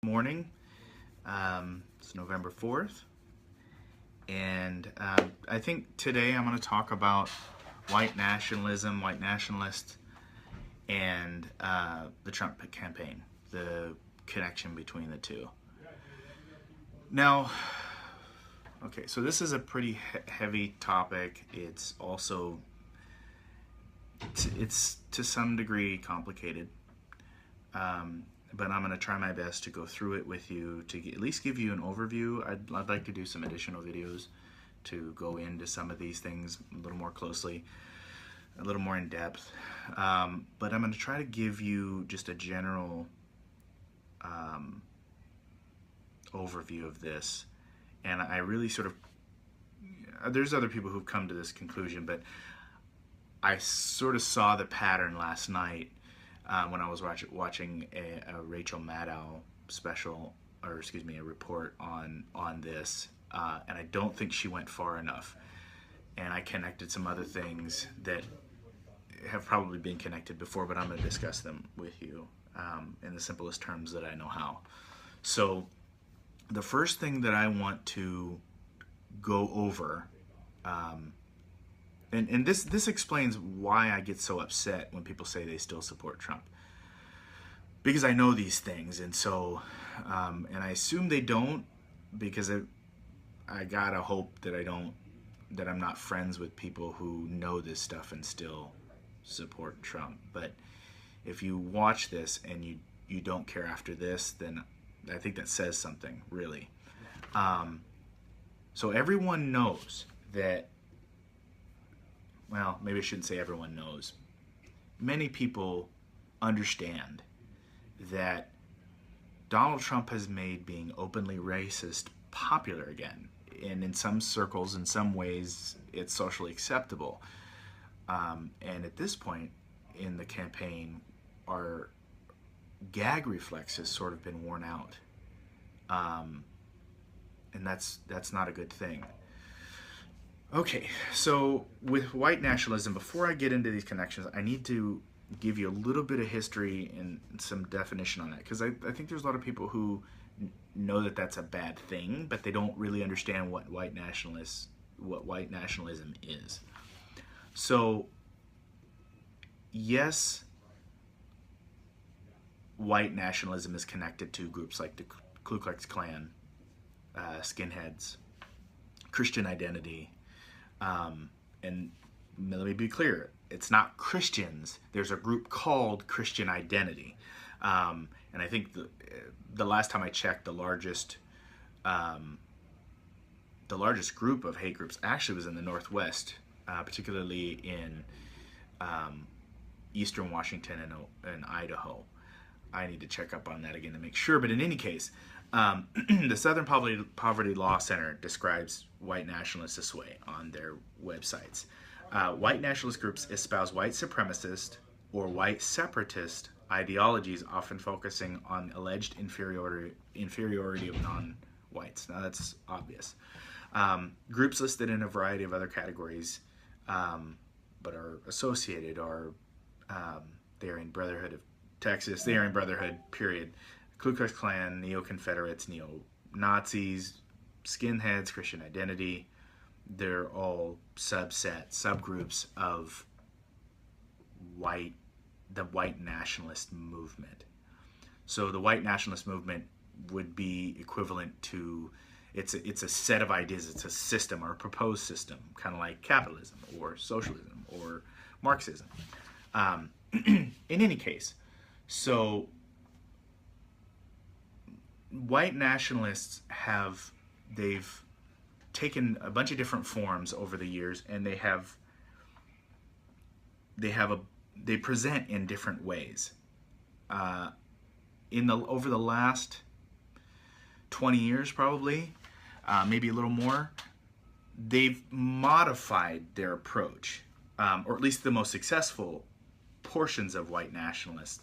Morning. It's November 4th, and I think today I'm going to talk about white nationalism, white nationalists, and the Trump campaign, the connection between the two. Now, okay, so this is a pretty heavy topic. It's also, it's to some degree complicated. But I'm going to try my best to go through it with you to at least give you an overview. I'd like to do some additional videos to go into some of these things a little more closely, a little more in depth. But I'm going to try to give you just a general overview of this. And I really sort of, there's other people who've come to this conclusion, but I sort of saw the pattern last night when I was watching a Rachel Maddow special, or excuse me, a report on this, and I don't think she went far enough. And I connected some other things that have probably been connected before, but I'm going to discuss them with you in the simplest terms that I know how. So the first thing that I want to go over, and this explains why I get so upset when people say they still support Trump. Because I know these things, and so, and I assume they don't, because I gotta hope that I'm not friends with people who know this stuff and still support Trump. But if you watch this and you don't care after this, then I think that says something, really. So everyone knows that, well, maybe I shouldn't say everyone knows. Many people understand that Donald Trump has made being openly racist popular again. And in some circles, in some ways, it's socially acceptable. And at this point in the campaign, our gag reflex has sort of been worn out. And that's not a good thing. Okay, so with white nationalism, before I get into these connections, I need to give you a little bit of history and some definition on that, because I think there's a lot of people who know that that's a bad thing, but they don't really understand what white nationalism is. So, yes, white nationalism is connected to groups like the Ku Klux Klan, skinheads, Christian identity. And let me be clear, it's not Christians. There's a group called Christian Identity. And I think the last time I checked, the largest group of hate groups actually was in the Northwest, particularly in Eastern Washington and Idaho. I need to check up on that again to make sure. But in any case, the Southern Poverty Law Center describes white nationalists this way on their websites. White nationalist groups espouse white supremacist or white separatist ideologies, often focusing on alleged inferiority of non-whites. Now that's obvious. Groups listed in a variety of other categories, but are associated, are they are in Brotherhood of Texas, they are in Brotherhood, period. Ku Klux Klan, Neo-Confederates, Neo-Nazis, skinheads, Christian Identity, they're all subgroups of the white nationalist movement. So the white nationalist movement would be equivalent to, it's a set of ideas, it's a system or a proposed system, kind of like capitalism or socialism or Marxism. In any case, so white nationalists they've taken a bunch of different forms over the years, and they present in different ways. Over the last 20 years, probably, maybe a little more, they've modified their approach, or at least the most successful portions of white nationalists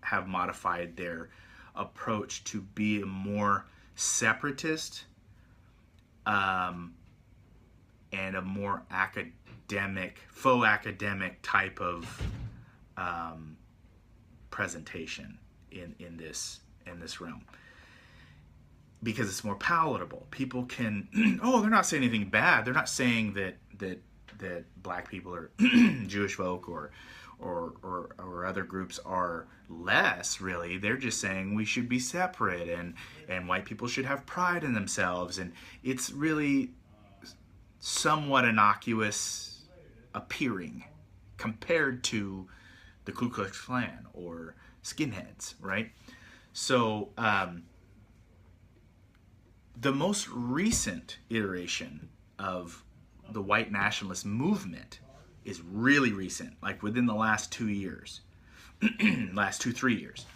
have modified their approach to be a more separatist and a more faux academic type of presentation in this in this realm because it's more palatable. People can, oh, they're not saying anything bad. They're not saying that black people or Jewish folk or other groups are less, really. They're just saying we should be separate, and white people should have pride in themselves, and it's really somewhat innocuous appearing compared to the Ku Klux Klan or skinheads, right? So the most recent iteration of the White Nationalist Movement is really recent, like within the last 2 years, last 2-3 years.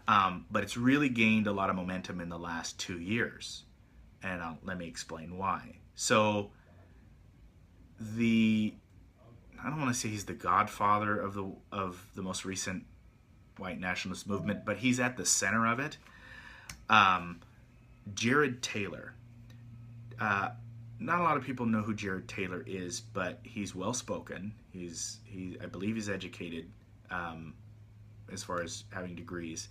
But it's really gained a lot of momentum in the last 2 years. And let me explain why. So I don't want to say he's the godfather of the most recent White Nationalist Movement, but he's at the center of it. Jared Taylor. Not a lot of people know who Jared Taylor is, but he's well spoken. I believe he's educated, as far as having degrees.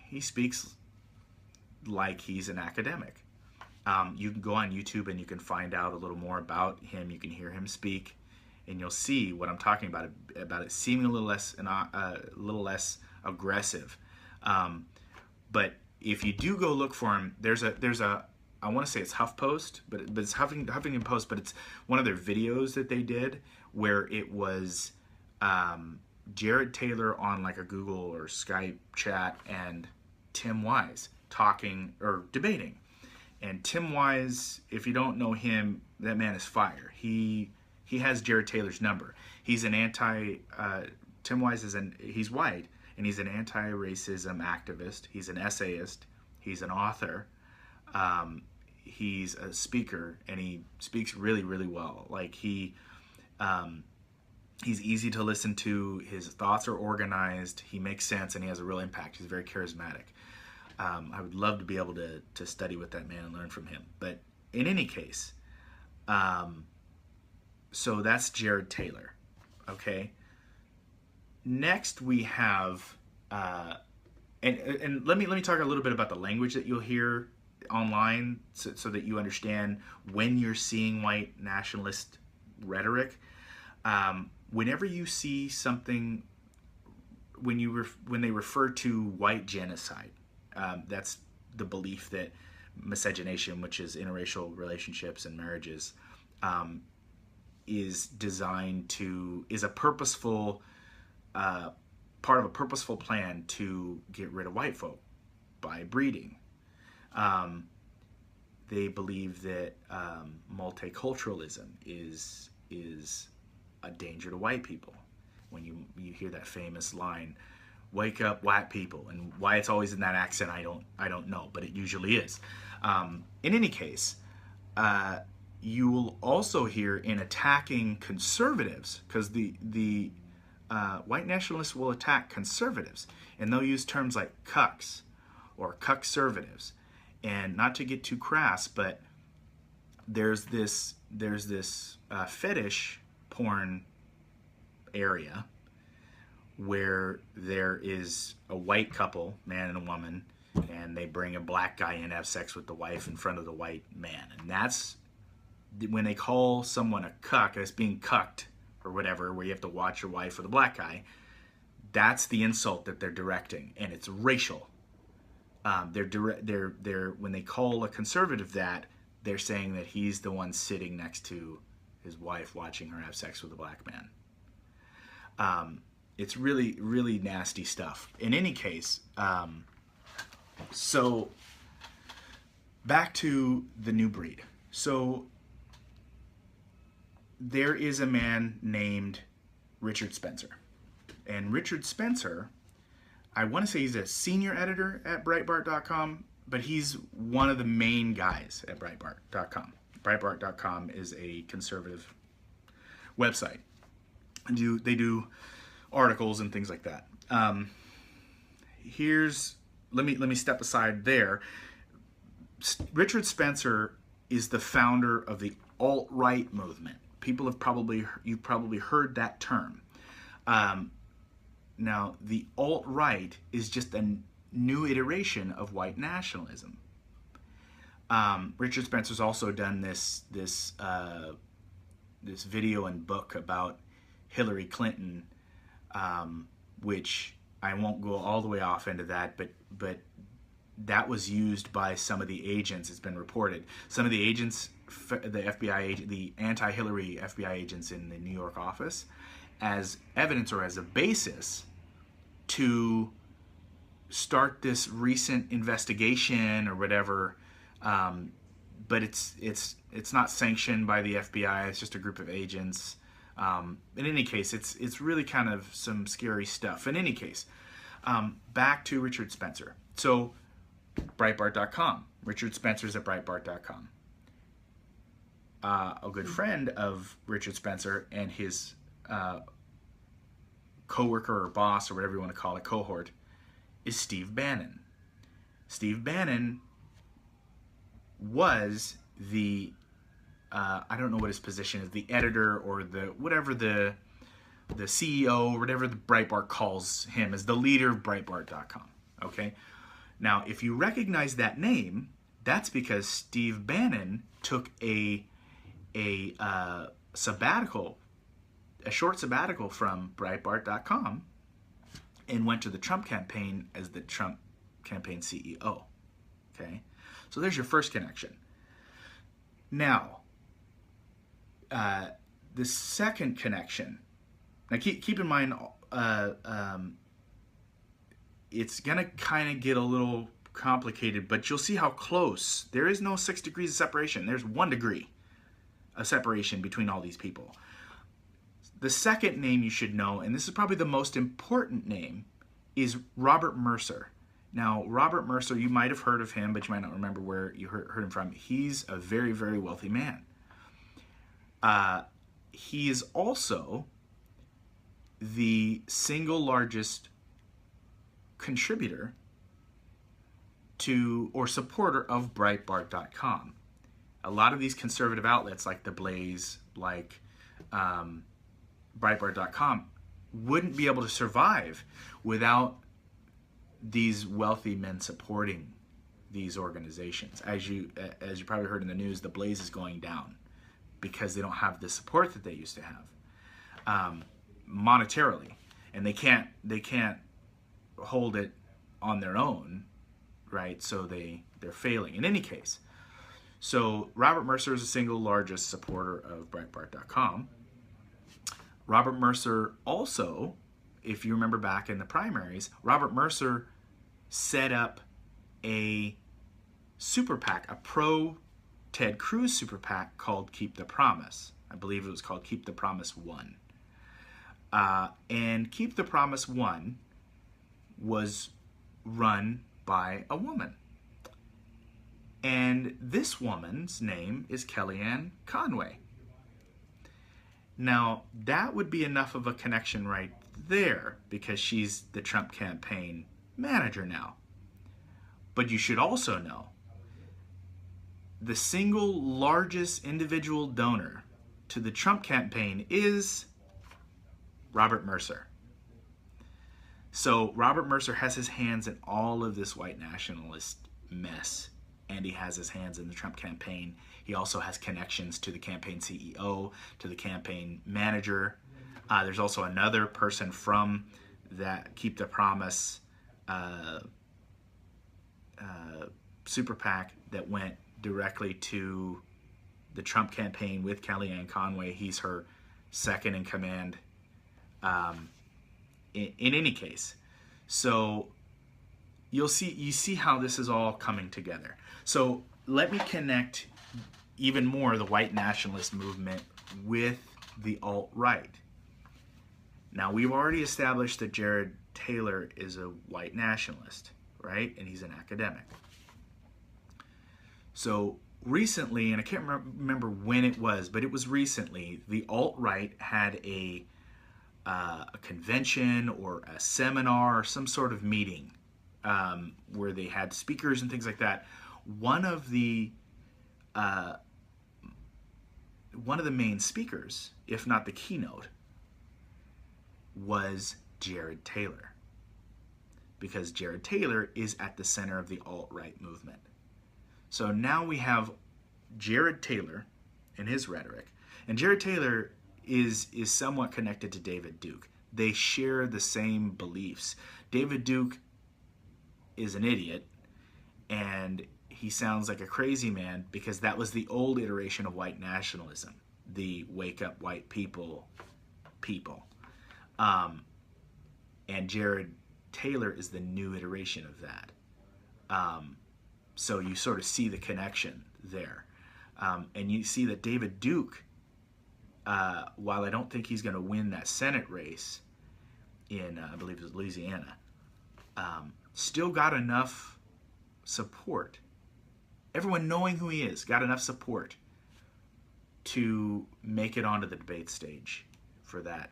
He speaks like he's an academic. You can go on YouTube and you can find out a little more about him. You can hear him speak, and you'll see what I'm talking about it seeming a little less aggressive. But if you do go look for him, there's a I want to say it's HuffPost, but it's Huffington Post, but it's one of their videos that they did where it was Jared Taylor on like a Google or Skype chat and Tim Wise talking or debating. And Tim Wise, if you don't know him, that man is fire. He has Jared Taylor's number. He's an Tim Wise he's white, and he's an anti-racism activist. He's an essayist. He's an author. He's a speaker, and he speaks really, really well. Like he's easy to listen to. His thoughts are organized. He makes sense, and he has a real impact. He's very charismatic. I would love to be able to study with that man and learn from him. But in any case, so that's Jared Taylor. Okay. Next we have, and let me talk a little bit about the language that you'll hear online, so that you understand when you're seeing white nationalist rhetoric. Whenever you see something, when they refer to white genocide, that's the belief that miscegenation, which is interracial relationships and marriages, is a purposeful part of a purposeful plan to get rid of white folk by breeding. They believe that multiculturalism is a danger to white people. When you hear that famous line, "Wake up, white people," and why it's always in that accent, I don't know, but it usually is. In any case, you will also hear in attacking conservatives, because the white nationalists will attack conservatives, and they'll use terms like cucks or cuckservatives. And not to get too crass, but there's this fetish porn area where there is a white couple, man and a woman, and they bring a black guy in to have sex with the wife in front of the white man. And that's when they call someone a cuck, as being cucked or whatever, where you have to watch your wife with a black guy. That's the insult that they're directing, and it's racial. When they call a conservative that, they're saying that he's the one sitting next to his wife watching her have sex with a black man. It's really, really nasty stuff. In any case, so back to the new breed. So there is a man named Richard Spencer. And Richard Spencer, I want to say he's a senior editor at Breitbart.com, but he's one of the main guys at Breitbart.com. Breitbart.com is a conservative website. They do articles and things like that. Let me step aside there. Richard Spencer is the founder of the alt-right movement. You've probably heard that term. Now, the alt-right is just a new iteration of white nationalism. Richard Spencer's also done this video and book about Hillary Clinton, which I won't go all the way off into that, but that was used by some of the agents. It's been reported. Some of the agents, the FBI, the anti-Hillary FBI agents in the New York office, as evidence or as a basis to start this recent investigation or whatever. But it's not sanctioned by the FBI. It's just a group of agents. In any case, it's really kind of some scary stuff. In any case, back to Richard Spencer. So Breitbart.com. Richard Spencer's at Breitbart.com. A good friend of Richard Spencer and his co-worker or boss or whatever you want to call it, cohort, is Steve Bannon. Steve Bannon was the I don't know what his position is, the editor or the whatever the CEO or whatever the Breitbart calls him, as the leader of Breitbart.com. Okay, now if you recognize that name, that's because Steve Bannon took a sabbatical, a short sabbatical from Breitbart.com, and went to the Trump campaign as the Trump campaign CEO. Okay, so there's your first connection. Now, the second connection. Now, keep in mind, it's gonna kind of get a little complicated, but you'll see how close. There is no 6 degrees of separation. There's 1 degree of separation between all these people. The second name you should know, and this is probably the most important name, is Robert Mercer. Now, Robert Mercer, you might have heard of him, but you might not remember where you heard him from. He's a very, very wealthy man. He is also the single largest contributor to or supporter of Breitbart.com. A lot of these conservative outlets like The Blaze, like Breitbart.com, wouldn't be able to survive without these wealthy men supporting these organizations. As you probably heard in the news, The Blaze is going down because they don't have the support that they used to have monetarily, and they can't hold it on their own, right? So they're failing. In any case, so Robert Mercer is the single largest supporter of Breitbart.com. Robert Mercer also, if you remember back in the primaries, Robert Mercer set up a super PAC, a pro-Ted Cruz super PAC called Keep the Promise. I believe it was called Keep the Promise 1. And Keep the Promise 1 was run by a woman. And this woman's name is Kellyanne Conway. Now, that would be enough of a connection right there because she's the Trump campaign manager now. But you should also know the single largest individual donor to the Trump campaign is Robert Mercer. So Robert Mercer has his hands in all of this white nationalist mess, and he has his hands in the Trump campaign. He also has connections to the campaign CEO, to the campaign manager. There's also another person from that Keep the Promise super PAC that went directly to the Trump campaign with Kellyanne Conway. He's her second in command. In any case, so you see how this is all coming together. So let me connect even more the white nationalist movement with the alt-right. Now, we've already established that Jared Taylor is a white nationalist, right? And he's an academic. So recently, and I can't remember when it was, but it was recently, the alt-right had a convention or a seminar or some sort of meeting where they had speakers and things like that. One of the main speakers, if not the keynote, was Jared Taylor, because Jared Taylor is at the center of the alt-right movement. So now we have Jared Taylor and his rhetoric, and Jared Taylor is somewhat connected to David Duke. They share the same beliefs. David Duke is an idiot, and he sounds like a crazy man because that was the old iteration of white nationalism, the wake up white people. And Jared Taylor is the new iteration of that. So you sort of see the connection there. And you see that David Duke, while I don't think he's going to win that Senate race in, I believe it was Louisiana, still got enough support. Everyone knowing who he is got enough support to make it onto the debate stage for that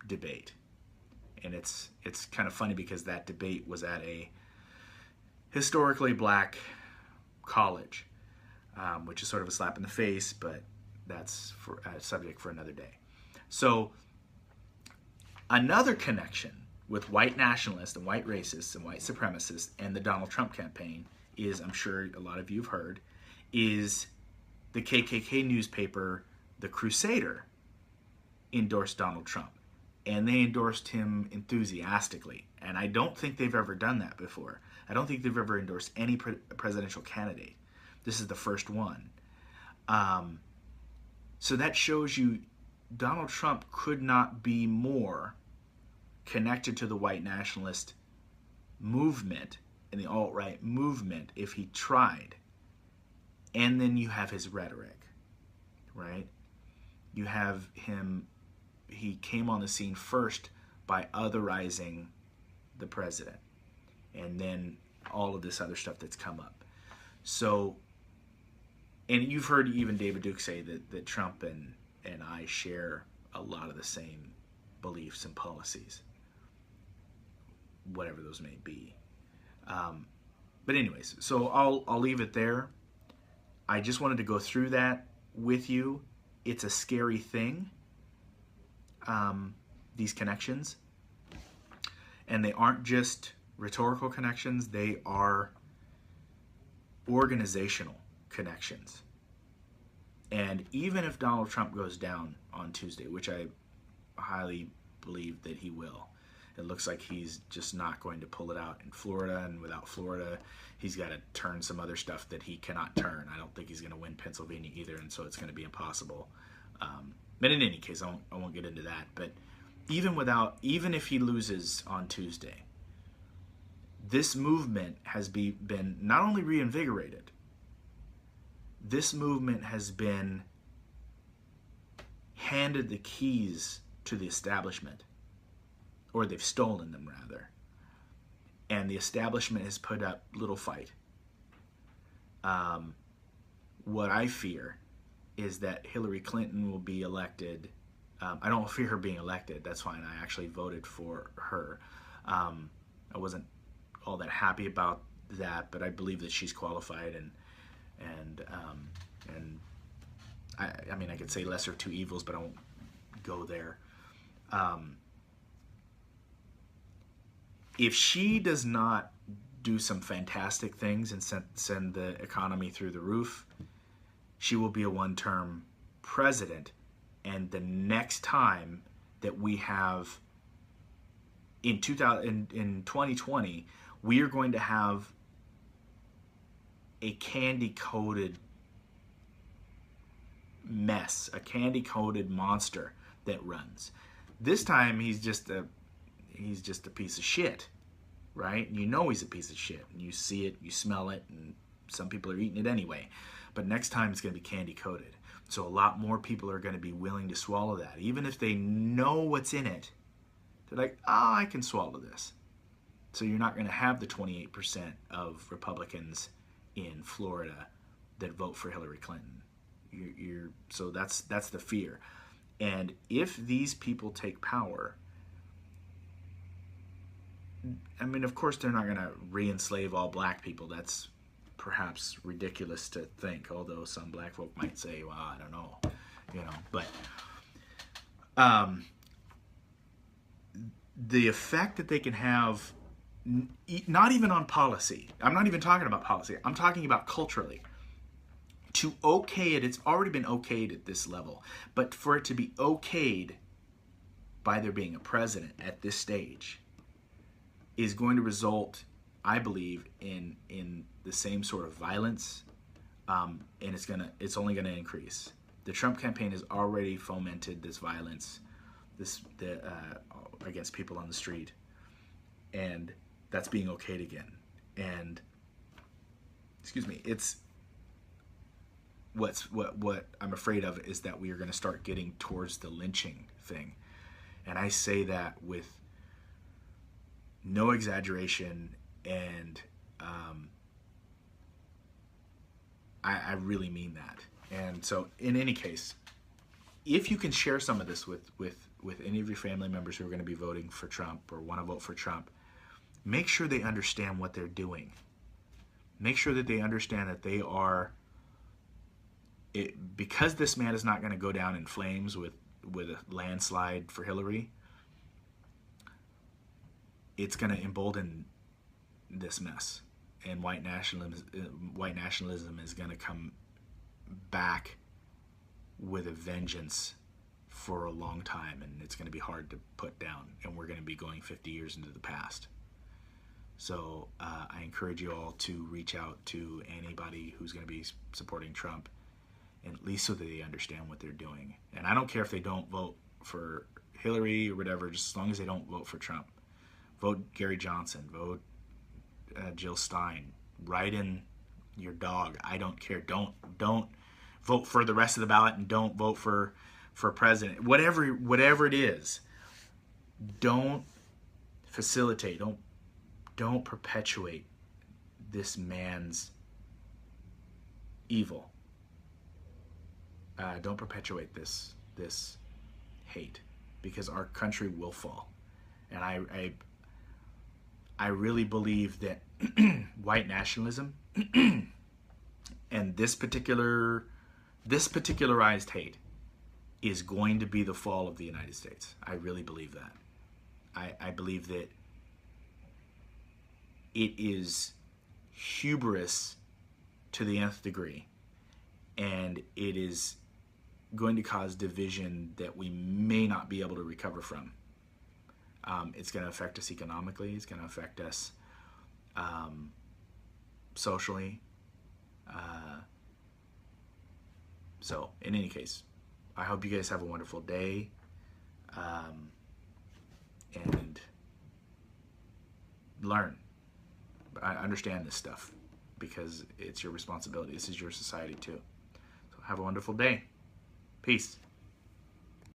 debate. And it's kind of funny because that debate was at a historically black college, which is sort of a slap in the face, but that's for a subject for another day. So another connection with white nationalists and white racists and white supremacists and the Donald Trump campaign is, I'm sure a lot of you have heard, is the KKK newspaper, The Crusader, endorsed Donald Trump. And they endorsed him enthusiastically. And I don't think they've ever done that before. I don't think they've ever endorsed any presidential candidate. This is the first one. So that shows you Donald Trump could not be more connected to the white nationalist movement and the alt-right movement if he tried. And then you have his rhetoric, right? You have him, he came on the scene first by otherizing the president, and then all of this other stuff that's come up. So, and you've heard even David Duke say that Trump and I share a lot of the same beliefs and policies, whatever those may be. But anyways, so I'll leave it there. I just wanted to go through that with you. It's a scary thing, these connections. And they aren't just rhetorical connections, they are organizational connections. And even if Donald Trump goes down on Tuesday, which I highly believe that he will, it looks like he's just not going to pull it out in Florida, and without Florida, he's got to turn some other stuff that he cannot turn. I don't think he's going to win Pennsylvania either, and so it's going to be impossible. But in any case, I won't get into that. But even if he loses on Tuesday, this movement has been not only reinvigorated, this movement has been handed the keys to the establishment, or they've stolen them rather, and the establishment has put up little fight. What I fear is that Hillary Clinton will be elected. I don't fear her being elected. That's fine. I actually voted for her. I wasn't all that happy about that, but I believe that she's qualified, and I mean, I could say lesser of two evils, but I won't go there. If she does not do some fantastic things and send the economy through the roof, she will be a one-term president. And the next time that we have in 2020, we are going to have a candy-coated mess, a candy-coated monster that runs. This time he's just a piece of shit, right? You know he's a piece of shit, and you see it, you smell it, and some people are eating it anyway. But next time it's going to be candy-coated. So a lot more people are going to be willing to swallow that. Even if they know what's in it, they're like, I can swallow this. So you're not going to have the 28% of Republicans in Florida that vote for Hillary Clinton. So that's the fear. And if these people take power, I mean, of course they're not going to re-enslave all black people. That's perhaps ridiculous to think, although some black folk might say, well, I don't know, But the effect that they can have, not even on policy. I'm not even talking about policy. I'm talking about culturally. To okay it, it's already been okayed at this level, but for it to be okayed by there being a president at this stage is going to result, I believe, in the same sort of violence, and it's only gonna increase. The Trump campaign has already fomented this violence, against people on the street, and that's being okayed again. And excuse me, it's what I'm afraid of is that we are going to start getting towards the lynching thing, and I say that with no exaggeration, and I really mean that. And so, in any case, if you can share some of this with any of your family members who are going to be voting for Trump or want to vote for Trump, make sure they understand what they're doing. Make sure that they understand that they are, because this man is not going to go down in flames with a landslide for Hillary, it's going to embolden this mess. And white nationalism is going to come back with a vengeance for a long time, and it's going to be hard to put down, and we're going to be going 50 years into the past. So I encourage you all to reach out to anybody who's going to be supporting Trump, and at least so that they understand what they're doing. And I don't care if they don't vote for Hillary or whatever, just as long as they don't vote for Trump. Vote Gary Johnson, vote Jill Stein, write in your dog. I don't care. Don't vote for the rest of the ballot, and don't vote for president. Whatever it is, don't facilitate. Don't perpetuate this man's evil. Don't perpetuate this hate, because our country will fall. And I really believe that white nationalism and this particularized hate is going to be the fall of the United States. I really believe that. I believe that it is hubris to the nth degree, and it is going to cause division that we may not be able to recover from. It's going to affect us economically. It's going to affect us socially. So, in any case, I hope you guys have a wonderful day, and learn. I understand this stuff, because it's your responsibility. This is your society too. So have a wonderful day. Peace.